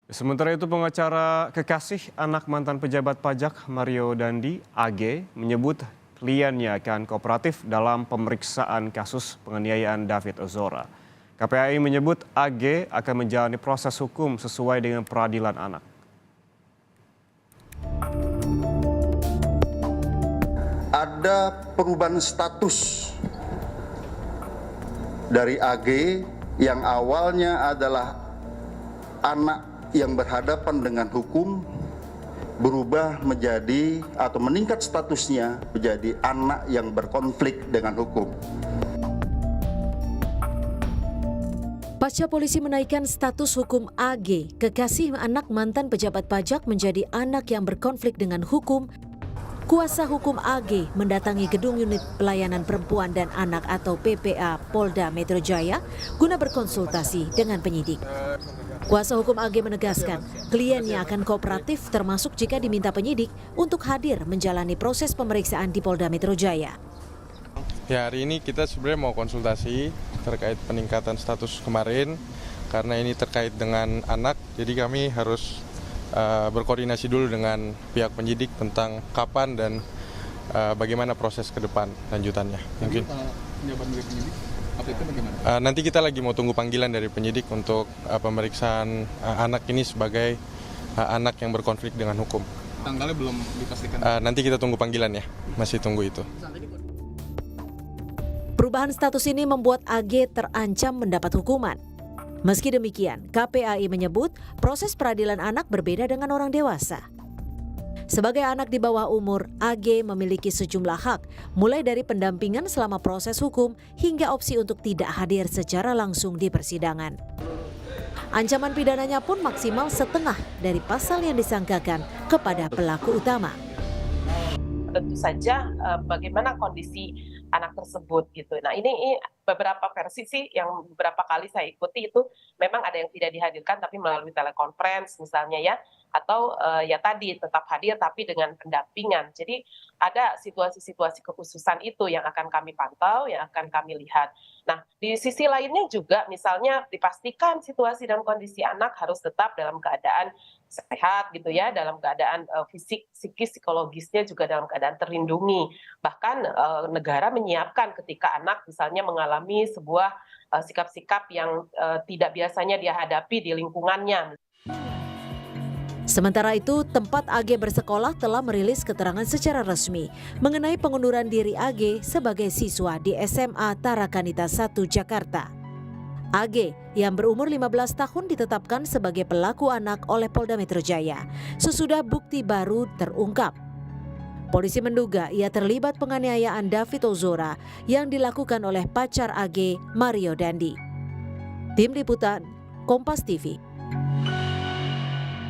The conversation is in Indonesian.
Sementara itu pengacara kekasih anak mantan pejabat pajak Mario Dandi, AG, menyebut kliennya akan kooperatif dalam pemeriksaan kasus penganiayaan David Ozora. KPAI menyebut AG akan menjalani proses hukum sesuai dengan peradilan anak. Ada perubahan status dari AG yang awalnya adalah anak yang berhadapan dengan hukum berubah menjadi atau meningkat statusnya menjadi anak yang berkonflik dengan hukum. Pasca polisi menaikkan status hukum AG, kekasih anak mantan pejabat pajak menjadi anak yang berkonflik dengan hukum, kuasa hukum AG mendatangi gedung unit pelayanan perempuan dan anak atau PPA Polda Metro Jaya guna berkonsultasi dengan penyidik. Kuasa hukum AG menegaskan kliennya akan kooperatif termasuk jika diminta penyidik untuk hadir menjalani proses pemeriksaan di Polda Metro Jaya. Ya, hari ini kita sebenarnya mau konsultasi terkait peningkatan status kemarin karena ini terkait dengan anak, jadi kami harus berkoordinasi dulu dengan pihak penyidik tentang kapan dan bagaimana proses ke depan lanjutannya. Mungkin jawaban dari penyidik apa itu bagaimana? Nanti kita lagi mau tunggu panggilan dari penyidik untuk pemeriksaan anak ini sebagai anak yang berkonflik dengan hukum. Tanggalnya belum dipastikan. Nanti kita tunggu panggilan ya, masih tunggu itu. Perubahan status ini membuat AG terancam mendapat hukuman. Meski demikian, KPAI menyebut proses peradilan anak berbeda dengan orang dewasa. Sebagai anak di bawah umur, AG memiliki sejumlah hak, mulai dari pendampingan selama proses hukum hingga opsi untuk tidak hadir secara langsung di persidangan. Ancaman pidananya pun maksimal setengah dari pasal yang disangkakan kepada pelaku utama. Tentu saja bagaimana kondisi anak tersebut gitu. Nah ini beberapa versi sih yang beberapa kali saya ikuti itu memang ada yang tidak dihadirkan tapi melalui telekonferensi misalnya ya, atau ya tadi tetap hadir tapi dengan pendampingan. Jadi ada situasi-situasi kekhususan itu yang akan kami pantau, yang akan kami lihat. Nah di sisi lainnya juga misalnya dipastikan situasi dan kondisi anak harus tetap dalam keadaan sehat gitu ya, dalam keadaan fisik, psikis, psikologisnya juga dalam keadaan terlindungi. Bahkan negara menyiapkan ketika anak misalnya mengalami sebuah sikap-sikap yang tidak biasanya dia hadapi di lingkungannya. Sementara itu, tempat AG bersekolah telah merilis keterangan secara resmi mengenai pengunduran diri AG sebagai siswa di SMA Tarakanita 1 Jakarta. AG yang berumur 15 tahun ditetapkan sebagai pelaku anak oleh Polda Metro Jaya sesudah bukti baru terungkap. Polisi menduga ia terlibat penganiayaan David Ozora yang dilakukan oleh pacar AG, Mario Dandi. Tim Liputan, Kompas TV.